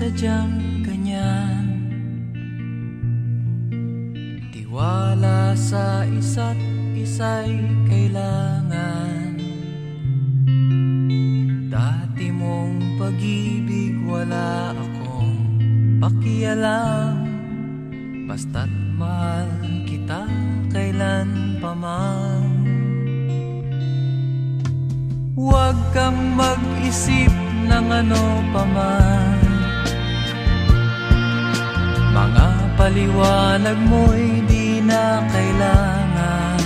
sadyang ganyan. Tiwala sa isa't isa'y kailangan. Dati mong pag-ibig wala akong pakialam. Basta't mahal kita kailan pa man. Huwag kang mag-isip ng ano pa man. Mga paliwanag mo'y di na kailangan.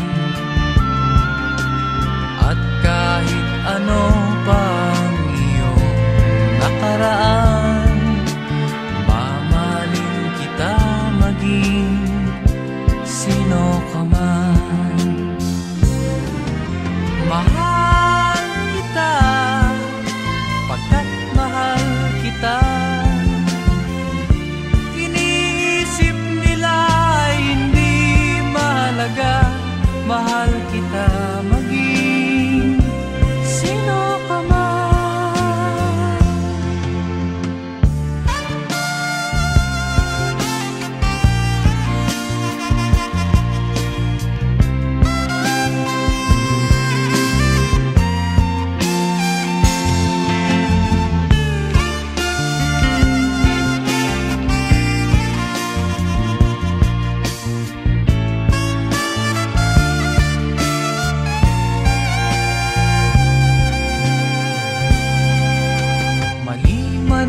At kahit ano pa ang iyong nakaraan, mamahalin kita maging sino ka man. Mahal kita pagkat mahal kita. Iniisip nila ay hindi mahalaga. Mahal kita maging sino ka man.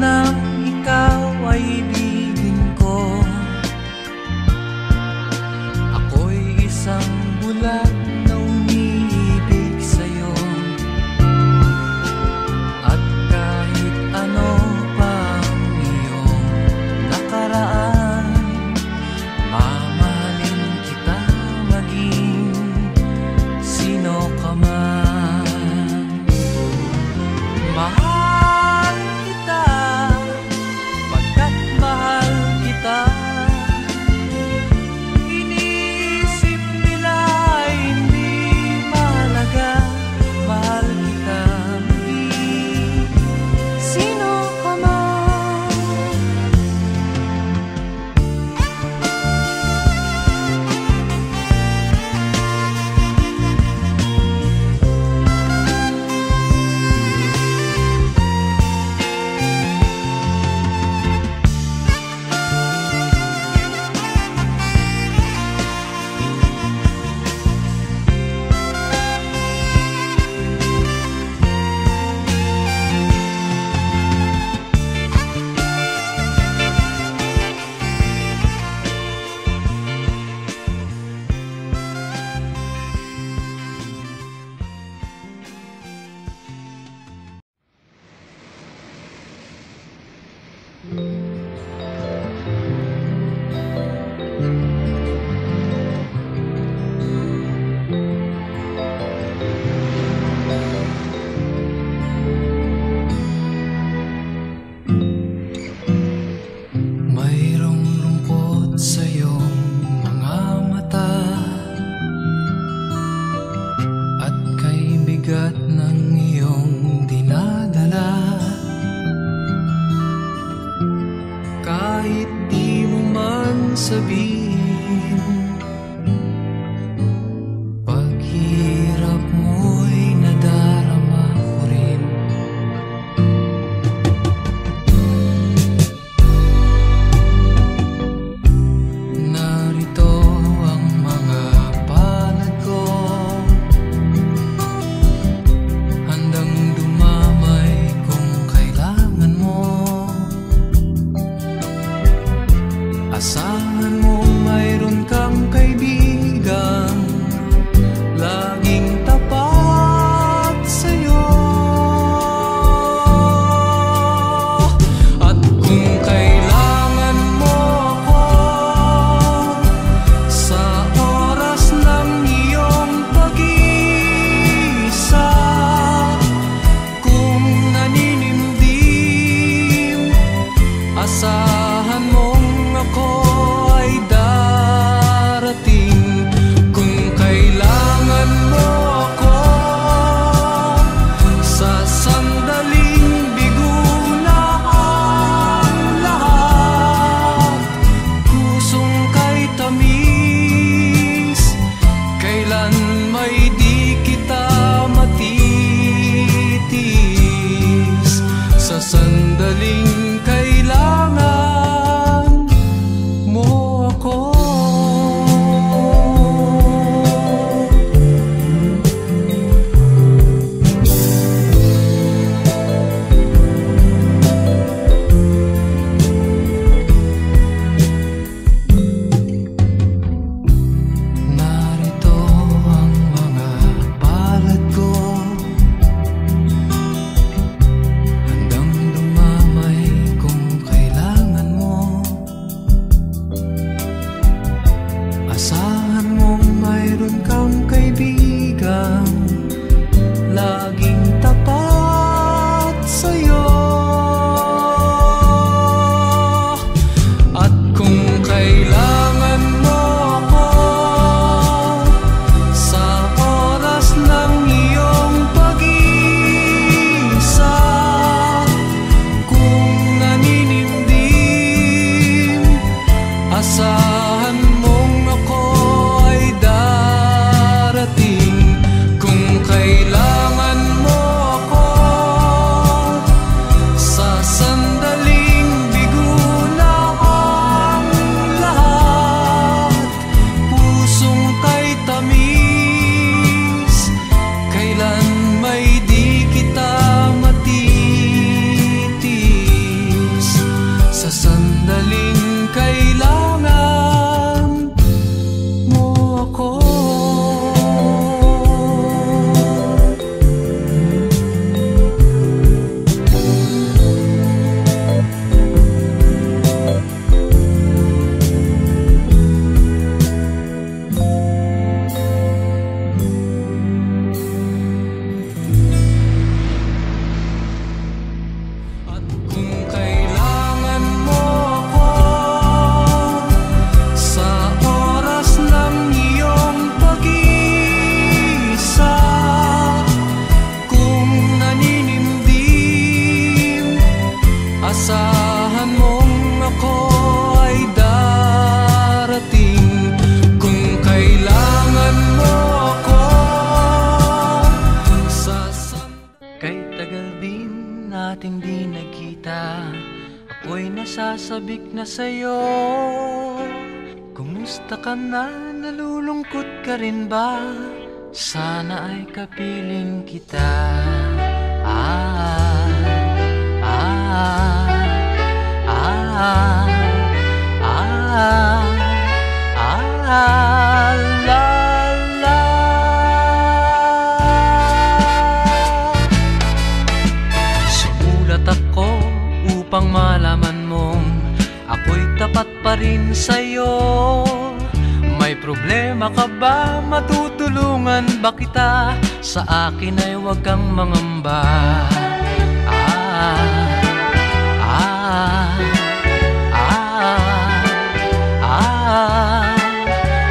Nang ikaw ay ibigin ko, ako'y isang bulag na umiibig sa'yo. At kahit ano pa ang iyong nakaraan, mamahalin kita maging sino ka man. Mahal kita pagkat mahal kita. Iniisip nila ay Asahan mong mayroon kang kaibigan laging tapat sa'yo. At kung kailangan mo ako sa oras ng iyong pag-iisa, kung naninimdim, asahan mong ako ay darating. Kung kailangan mo ako sa sandaling bigo na ang lahat, pusong kay tamis, kailan may di kita matitis. Sa sandaling kailangan mo ako. At kung kailangan mo ako sa oras ng iyong pag-iisa, kung naninimdim, asahan mong ako ay darating. Kung kailangan mo ako sa kay tagal din natin di nagkita, ako'y nasasabik na sa'yo. Kumusta ka na? Nalulungkot ka rin ba? Sana ay kapiling kita. Ah, ah, ah, ah, ah, la, la. Sumulat ako upang malaman mong ako'y tapat pa rin sa'yo. May problema ka ba? Matutulungan ba kita? Sa akin ay huwag kang mangamba. Ah, ah, ah, ah,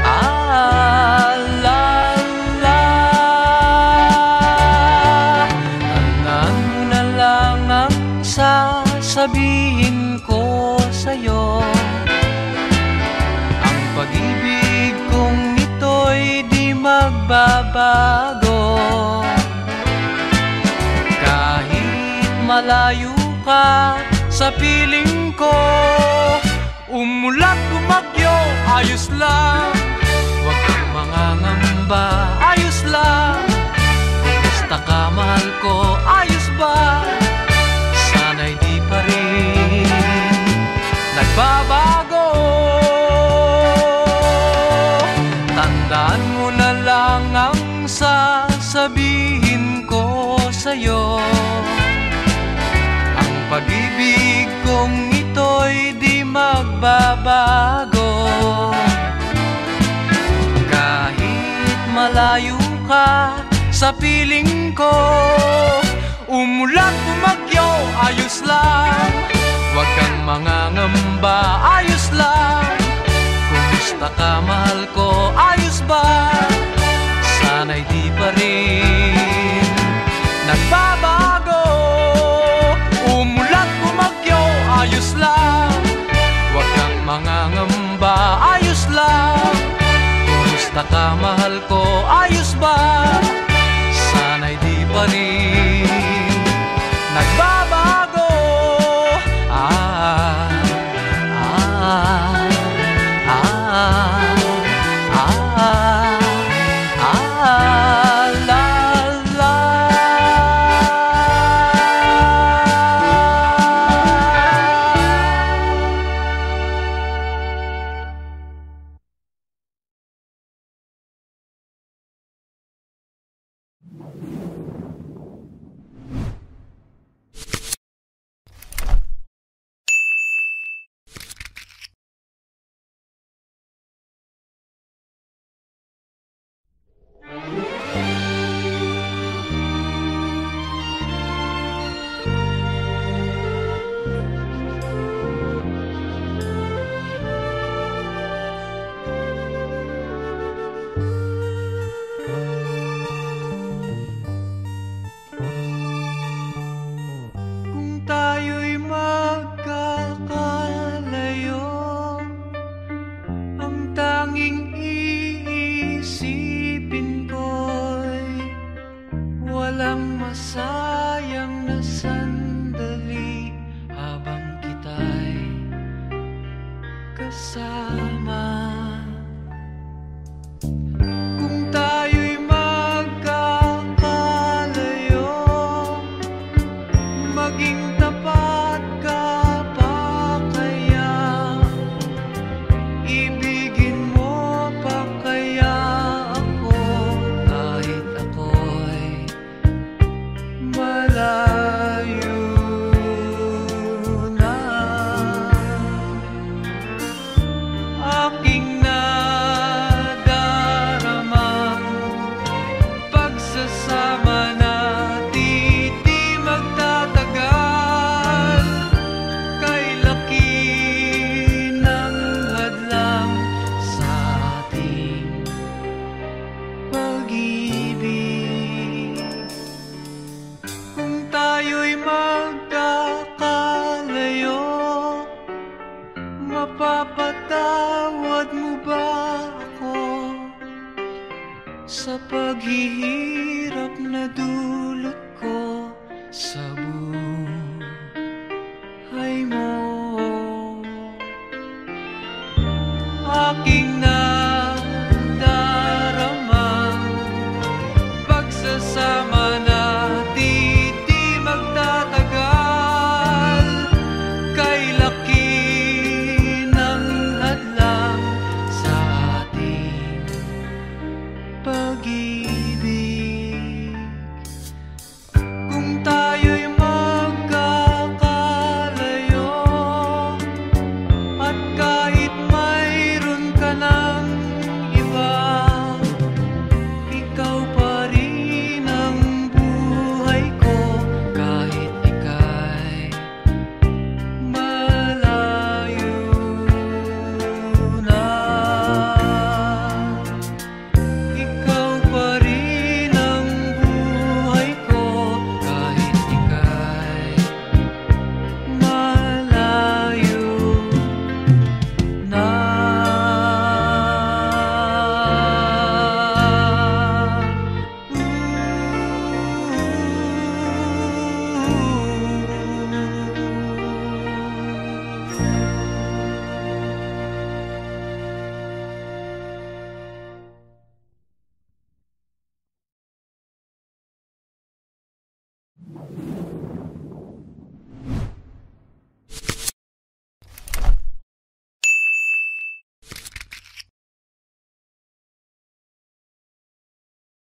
ah, la, la. Tandaan mo na lang ang sasabihin ko sa'yo. Ang pag-ibig kong ito'y di magbabago. Kahit malayo ka sa piling ko, umulat bumagyo, ayos lang. Huwag kang mangangamba, ayos lang. Kumusta ka, mahal ko, ayos ba? Sana'y di pa rin nagbabago. Tandaan mo na lang ang sasabihin ko sa'yo. Ang pag-ibig kong ito'y di magbabago. Kahit malayo ka sa piling ko, umulat bumagyo, ayos lang. Huwag kang mangangamba, ayos lang. Kumusta ka, mahal ko, ayos ba? Sana'y di pa rin nagbabago. Umulat bumagyo, ayos lang. Huwag kang mangangamba, ayos lang. Kumusta ka, mahal ko, ayos ba? Sana'y di pa rin nagbabago. Ah, ah, ah, ah, ah, la, la. tanging iisipin ko'y walang masayang na sandali habang kita'y kasama. Kung tayo'y magkakalayo, maging tapat ka pa kaya? Ibigin mo pa kaya ako kahit ako'y malayo na? Aking nadaramang pagsasama natin di magtatagal. Kay laki ng hadlang sa ating pag-ibig. Kung tayo'y magkakalayo, mapapatawad mo ba ako sa paghihirap na dulo?